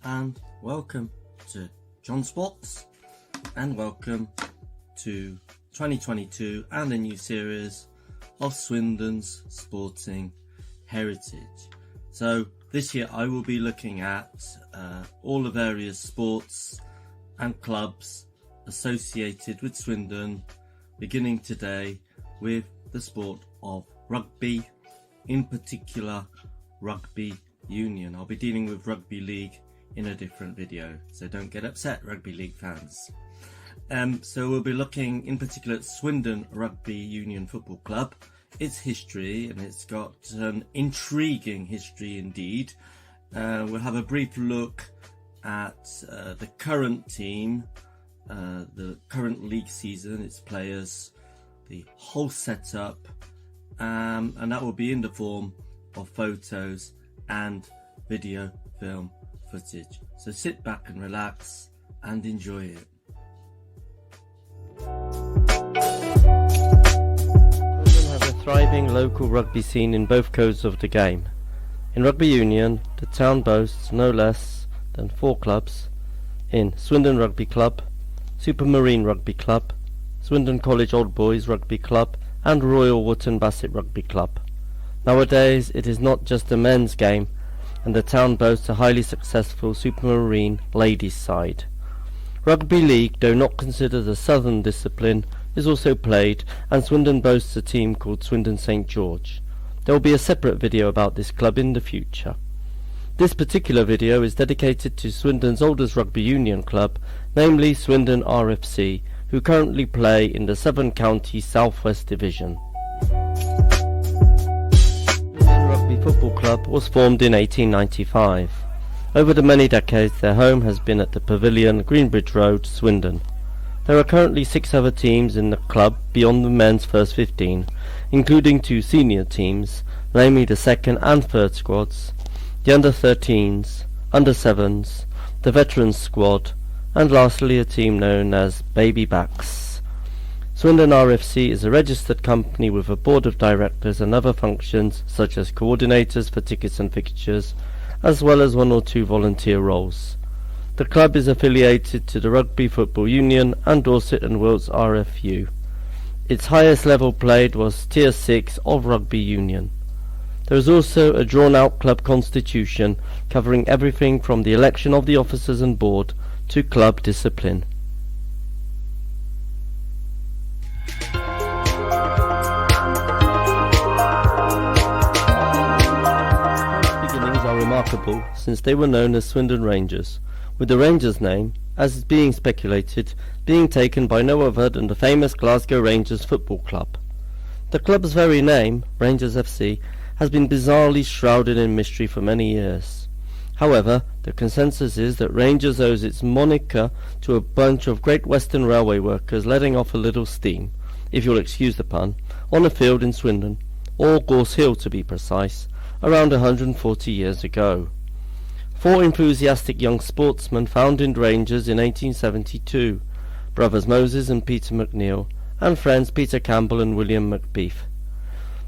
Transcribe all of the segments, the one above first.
and welcome to John Sports and welcome to 2022 and a new series of Swindon's sporting heritage. So this year I will be looking at all the various sports and clubs associated with Swindon, beginning today with the sport of rugby, in particular Rugby Union. I'll be dealing with Rugby League in a different video, so don't get upset, Rugby League fans. So we'll be looking in particular at Swindon Rugby Union Football Club, its history, and it's got an intriguing history indeed. We'll have a brief look at the current team, the current league season, its players, the whole setup, and that will be in the form of photos and video film footage. So sit back and relax and enjoy it. Swindon has a thriving local rugby scene in both codes of the game. In Rugby Union, the town boasts no less than 4 clubs in Swindon Rugby Club, Supermarine Rugby Club, Swindon College Old Boys Rugby Club and Royal Wootton Bassett Rugby Club. Nowadays it is not just a men's game, and the town boasts a highly successful Supermarine ladies side. Rugby League, though not considered a southern discipline, is also played, and Swindon boasts a team called Swindon St George. There will be a separate video about this club in the future. This particular video is dedicated to Swindon's oldest rugby union club, namely Swindon RFC, who currently play in the Severn County South West Division. Swindon Rugby Football Club was formed in 1895. Over the many decades their home has been at the Pavilion, Greenbridge Road, Swindon. There are currently 6 other teams in the club beyond the men's first 15, including 2 senior teams, namely the 2nd and 3rd squads, the under-13s, under-7s, the veterans squad, and lastly a team known as Baby Backs. Swindon RFC is a registered company with a board of directors and other functions such as coordinators for tickets and fixtures, as well as 1 or 2 volunteer roles. The club is affiliated to the Rugby Football Union and Dorset and Wilts RFU. Its highest level played was Tier 6 of Rugby Union. There is also a drawn-out club constitution covering everything from the election of the officers and board to club discipline. Beginnings are remarkable since they were known as Swindon Rangers, with the Rangers name, as is being speculated, being taken by no other than the famous Glasgow Rangers Football Club. The club's very name, Rangers FC, has been bizarrely shrouded in mystery for many years. However, the consensus is that Rangers owes its moniker to a bunch of Great Western Railway workers letting off a little steam, if you'll excuse the pun, on a field in Swindon, or Gorse Hill to be precise, around 140 years ago. 4 enthusiastic young sportsmen founded Rangers in 1872, brothers Moses and Peter McNeill, and friends Peter Campbell and William Macbeath.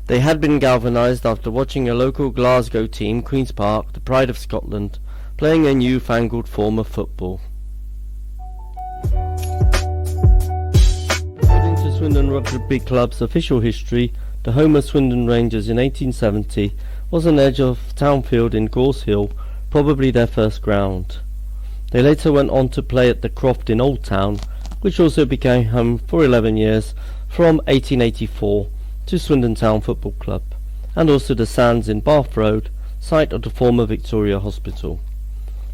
They had been galvanised after watching a local Glasgow team, Queen's Park, the pride of Scotland, playing a new-fangled form of football. According to Swindon Rugby Club's official history, the home of Swindon Rangers in 1870 was an edge of Townfield in Gorse Hill, probably their first ground. They later went on to play at the Croft in Old Town, which also became home for 11 years from 1884 to Swindon Town Football Club, and also the Sands in Bath Road, site of the former Victoria Hospital.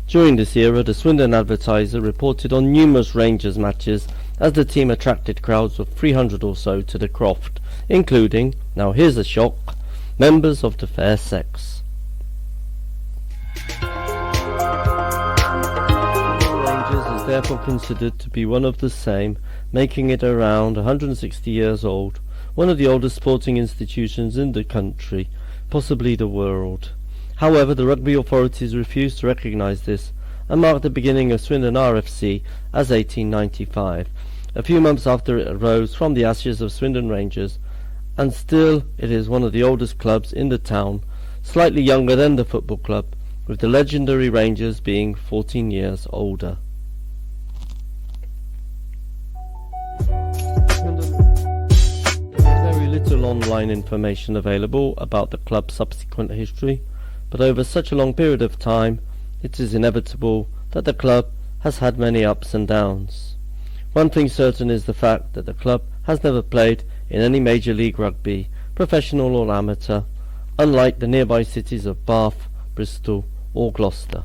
During this era, the Swindon Advertiser reported on numerous Rangers matches as the team attracted crowds of 300 or so to the Croft, including, now here's a shock, members of the fair sex. Rangers is therefore considered to be one of the same, making it around 160 years old, one of the oldest sporting institutions in the country, possibly the world. However, the rugby authorities refused to recognise this and marked the beginning of Swindon RFC as 1895, a few months after it arose from the ashes of Swindon Rangers, and still it is one of the oldest clubs in the town, slightly younger than the football club, with the legendary Rangers being 14 years older. There is very little online information available about the club's subsequent history, but over such a long period of time, it is inevitable that the club has had many ups and downs. One thing certain is the fact that the club has never played in any major league rugby, professional or amateur, unlike the nearby cities of Bath, Bristol or Gloucester.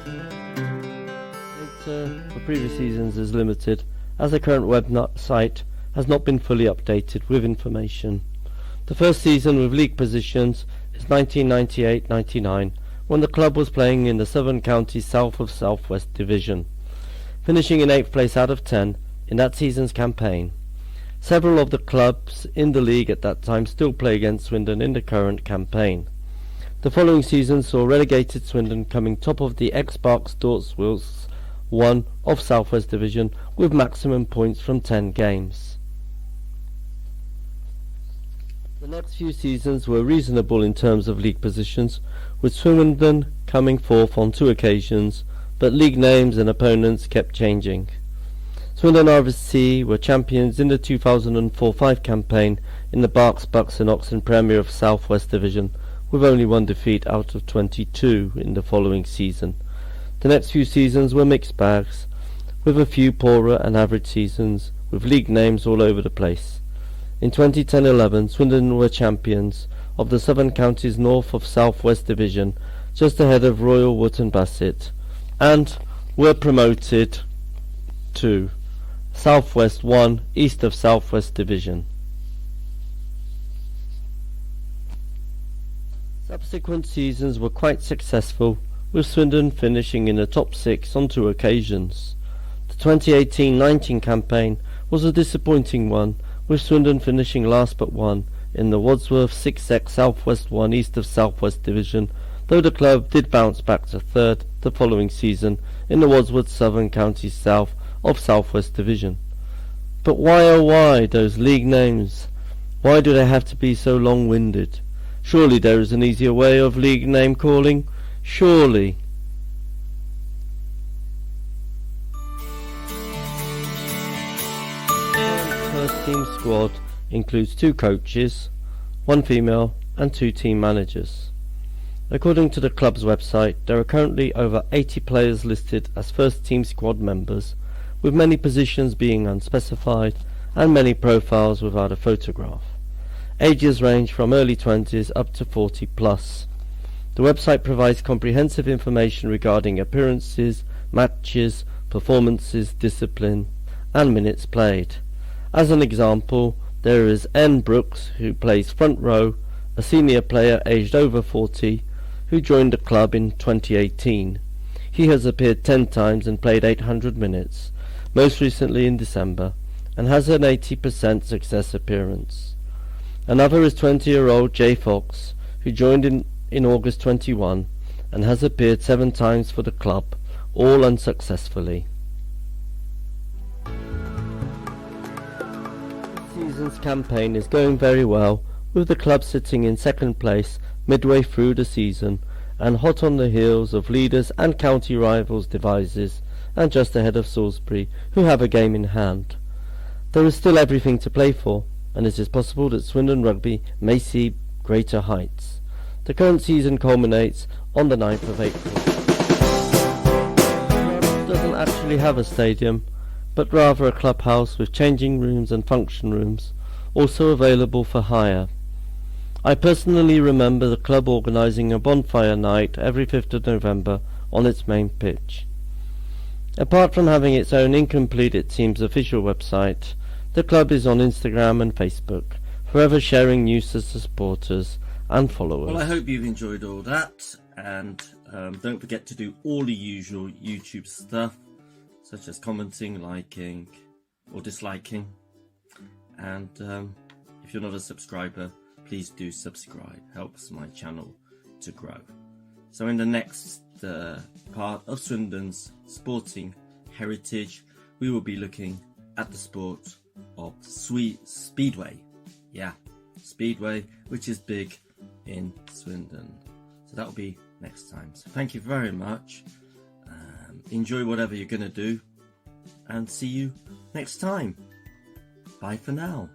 Data for previous seasons is limited, as the current website has not been fully updated with information. The first season with league positions is 1998-99, when the club was playing in the Southern Counties South of South West Division, finishing in 8th place out of 10 in that season's campaign. Several of the clubs in the league at that time still play against Swindon in the current campaign. The following season saw relegated Swindon coming top of the X-Barks Dorts Wills 1 of South West Division with maximum points from 10 games. The next few seasons were reasonable in terms of league positions, with Swindon coming fourth on 2 occasions, but league names and opponents kept changing. Swindon RFC were champions in the 2004-05 campaign in the Berks, Bucks and Oxen Premier of South West Division, with only 1 defeat out of 22 in the following season. The next few seasons were mixed bags, with a few poorer and average seasons, with league names all over the place. In 2010-11, Swindon were champions of the Southern Counties North of South West Division, just ahead of Royal Wootton Bassett, and were promoted to South West 1 East of South West Division. Subsequent seasons were quite successful, with Swindon finishing in the top 6 on 2 occasions. The 2018-19 campaign was a disappointing one, with Swindon finishing last but one in the Wadsworth 6X South West 1 East of South West Division, though the club did bounce back to 3rd the following season in the Wadsworth Southern Counties South of South West Division. But why oh why those league names? Why do they have to be so long-winded? Surely there is an easier way of league name calling? Surely. The first team squad includes 2 coaches, 1 female and 2 team managers. According to the club's website, there are currently over 80 players listed as first team squad members, with many positions being unspecified and many profiles without a photograph. Ages range from early 20s up to 40 plus. The website provides comprehensive information regarding appearances, matches, performances, discipline and minutes played. As an example, there is N. Brooks, who plays front row, a senior player aged over 40, who joined the club in 2018. He has appeared 10 times and played 800 minutes, most recently in December, and has an 80% success appearance. Another is 20-year-old J. Fox, who joined in August 21 and has appeared 7 times for the club, all unsuccessfully. This season's campaign is going very well, with the club sitting in 2nd place midway through the season and hot on the heels of leaders and county rivals Devizes, and just ahead of Salisbury, who have a game in hand. There is still everything to play for, and it is possible that Swindon Rugby may see greater heights. The current season culminates on the 9th of April. The club doesn't actually have a stadium, but rather a clubhouse with changing rooms and function rooms, also available for hire. I personally remember the club organising a bonfire night every 5th of November on its main pitch. Apart from having its own incomplete It Seems official website, the club is on Instagram and Facebook, forever sharing news to supporters and followers. Well, I hope you've enjoyed all that, and don't forget to do all the usual YouTube stuff, such as commenting, liking or disliking, and if you're not a subscriber, please do subscribe, helps my channel to grow. So in the next part of Swindon's sporting heritage, we will be looking at the sport of speedway. Yeah, Speedway, which is big in Swindon. So that'll be next time. So thank you very much. Enjoy whatever you're going to do, and see you next time. Bye for now.